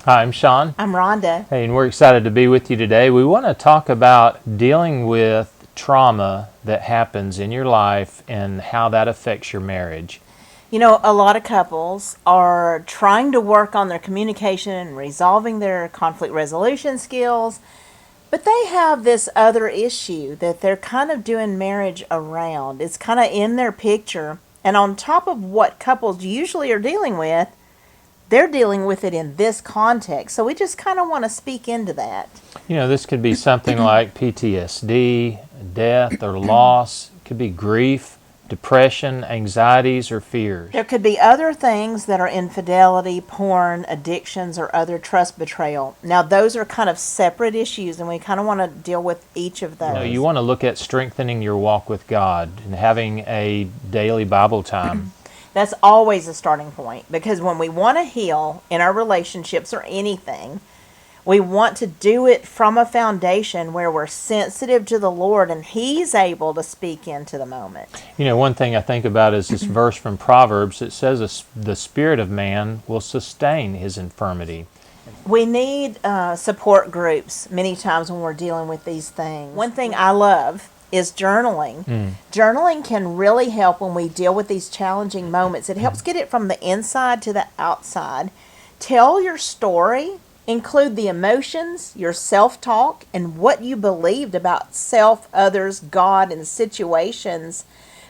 Hi, I'm Sean. I'm Rhonda. Hey, and we're excited to be with you today. We want to talk about dealing with trauma that happens in your life and how that affects your marriage. You know, a lot of couples are trying to work on their communication and resolving their conflict resolution skills, but they have this other issue that they're kind of doing marriage around. It's kind of in their picture, and on top of what couples usually are dealing with, they're dealing with it in this context. So we just kind of want to speak into that. This could be something like PTSD, death or loss. It could be grief, depression, anxieties, or fears. There could be other things that are infidelity, porn, addictions, or other trust betrayal. Now, those are kind of separate issues, and we kind of want to deal with each of those. You want to look at strengthening your walk with God and having a daily Bible time. That's always a starting point, because when we want to heal in our relationships or anything, we want to do it from a foundation where we're sensitive to the Lord and He's able to speak into the moment. One thing I think about is this verse from Proverbs. It says the spirit of man will sustain his infirmity. We need support groups many times when we're dealing with these things. One thing I love is journaling. Journaling can really help when we deal with these challenging moments. It helps get it from the inside to the outside. Tell your story. Include the emotions, your self-talk, and what you believed about self, others, God, and situations.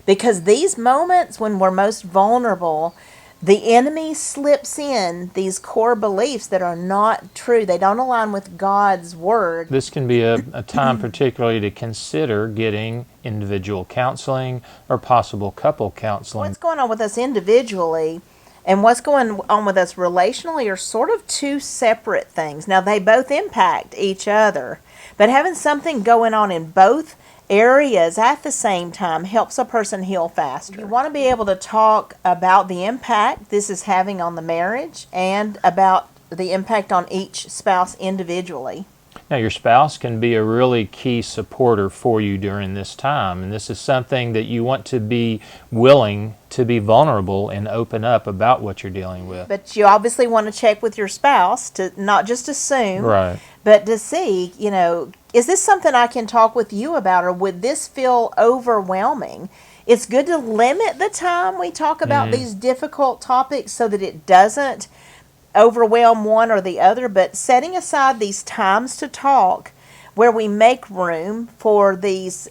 Because these moments when we're most vulnerable, the enemy slips in these core beliefs that are not true. They don't align with God's word. This can be a time particularly to consider getting individual counseling or possible couple counseling. What's going on with us individually and what's going on with us relationally are sort of two separate things. Now, they both impact each other, but having something going on in both areas at the same time helps a person heal faster. You want to be able to talk about the impact this is having on the marriage and about the impact on each spouse individually. Now, your spouse can be a really key supporter for you during this time, and this is something that you want to be willing to be vulnerable and open up about what you're dealing with. But you obviously want to check with your spouse to not just assume, right, but to see, is this something I can talk with you about, or would this feel overwhelming? It's good to limit the time we talk about these difficult topics so that it doesn't overwhelm one or the other, but setting aside these times to talk where we make room for these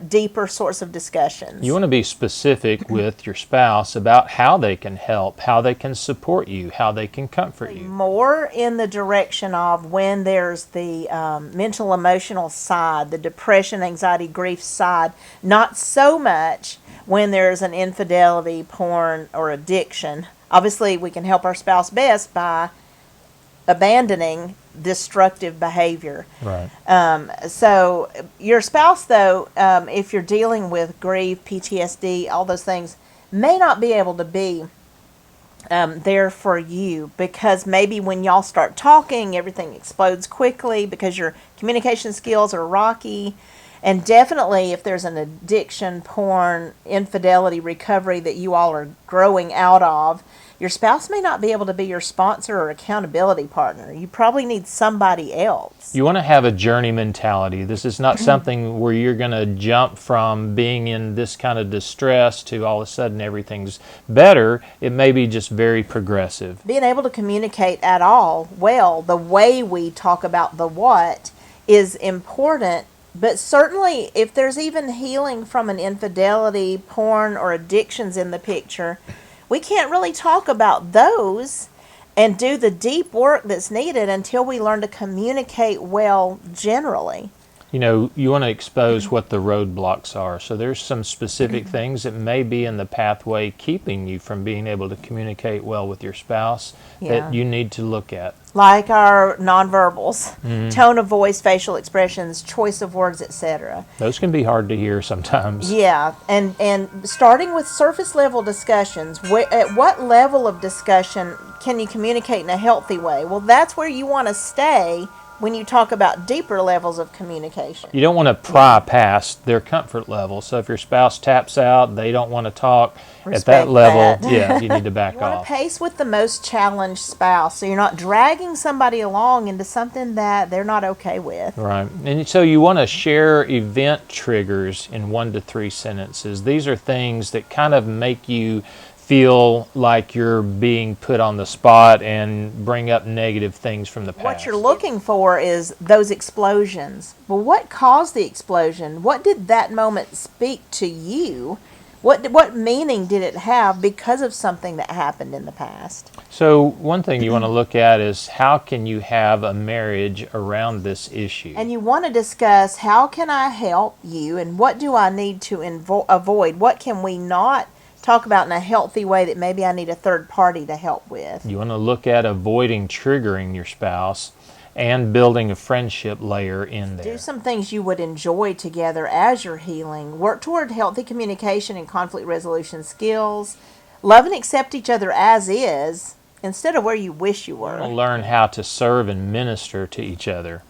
deeper sorts of discussions. You want to be specific with your spouse about how they can help, how they can support you, how they can comfort you. More in the direction of when there's the mental emotional side, the depression, anxiety, grief side, not so much when there's an infidelity, porn, or addiction. Obviously, we can help our spouse best by abandoning destructive behavior. Right. So your spouse, though, if you're dealing with grief, PTSD, all those things, may not be able to be there for you, because maybe when y'all start talking, everything explodes quickly because your communication skills are rocky. And definitely if there's an addiction, porn, infidelity recovery that you all are growing out of, your spouse may not be able to be your sponsor or accountability partner. You probably need somebody else. You want to have a journey mentality. This is not something where you're going to jump from being in this kind of distress to all of a sudden everything's better. It may be just very progressive. Being able to communicate at all well, the way we talk about the what is important. But certainly, if there's even healing from an infidelity, porn, or addictions in the picture, we can't really talk about those and do the deep work that's needed until we learn to communicate well generally. You want to expose what the roadblocks are. So there's some specific things that may be in the pathway keeping you from being able to communicate well with your spouse that you need to look at. Like our nonverbals, tone of voice, facial expressions, choice of words, etc. Those can be hard to hear sometimes. Yeah, and starting with surface level discussions, at what level of discussion can you communicate in a healthy way? Well, that's where you want to stay when you talk about deeper levels of communication. You don't want to pry past their comfort level. So if your spouse taps out, they don't want to talk at that Respect level, that. yeah, you need to back You want to off. pace with the most challenged spouse, so you're not dragging somebody along into something that they're not okay with. Right. And so you want to share event triggers in 1 to 3 sentences. These are things that kind of make you feel like you're being put on the spot and bring up negative things from the past. What you're looking for is those explosions. Well, what caused the explosion? What did that moment speak to you? What meaning did it have because of something that happened in the past? So one thing you want to look at is how can you have a marriage around this issue? And you want to discuss how can I help you and what do I need to avoid? What can we not talk about in a healthy way that maybe I need a third party to help with? You want to look at avoiding triggering your spouse and building a friendship layer in there. Do some things you would enjoy together as you're healing. Work toward healthy communication and conflict resolution skills. Love and accept each other as is instead of where you wish you were. Learn how to serve and minister to each other.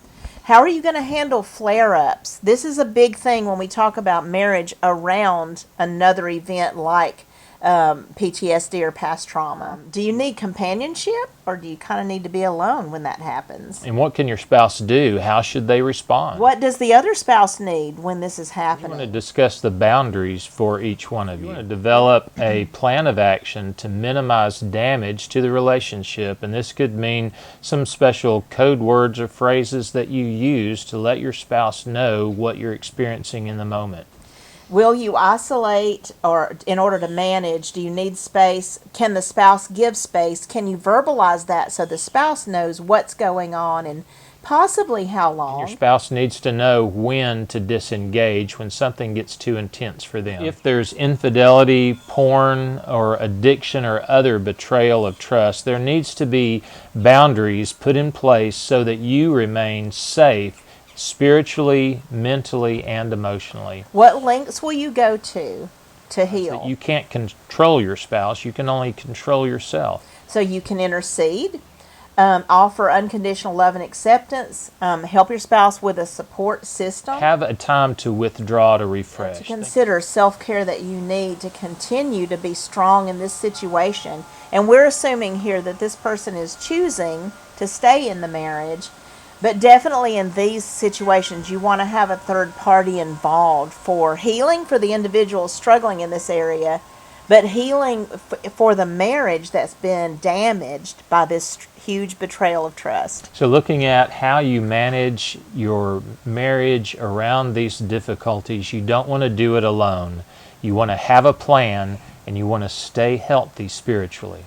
How are you going to handle flare-ups? This is a big thing when we talk about marriage around another event like PTSD or past trauma. Do you need companionship, or do you kind of need to be alone when that happens? And what can your spouse do? How should they respond? What does the other spouse need when this is happening? You want to discuss the boundaries for each one of you. You want to develop a plan of action to minimize damage to the relationship, and this could mean some special code words or phrases that you use to let your spouse know what you're experiencing in the moment. Will you isolate, or in order to manage, do you need space? Can the spouse give space? Can you verbalize that so the spouse knows what's going on and possibly how long? Your spouse needs to know when to disengage when something gets too intense for them. If there's infidelity, porn, or addiction or other betrayal of trust, there needs to be boundaries put in place so that you remain safe spiritually, mentally, and emotionally. What lengths will you go to heal? You can't control your spouse, you can only control yourself. So you can intercede, offer unconditional love and acceptance, help your spouse with a support system. Have a time to withdraw to refresh. To consider self-care that you need to continue to be strong in this situation. And we're assuming here that this person is choosing to stay in the marriage. But definitely in these situations, you want to have a third party involved for healing for the individual struggling in this area, but healing for the marriage that's been damaged by this huge betrayal of trust. So looking at how you manage your marriage around these difficulties, you don't want to do it alone. You want to have a plan, and you want to stay healthy spiritually.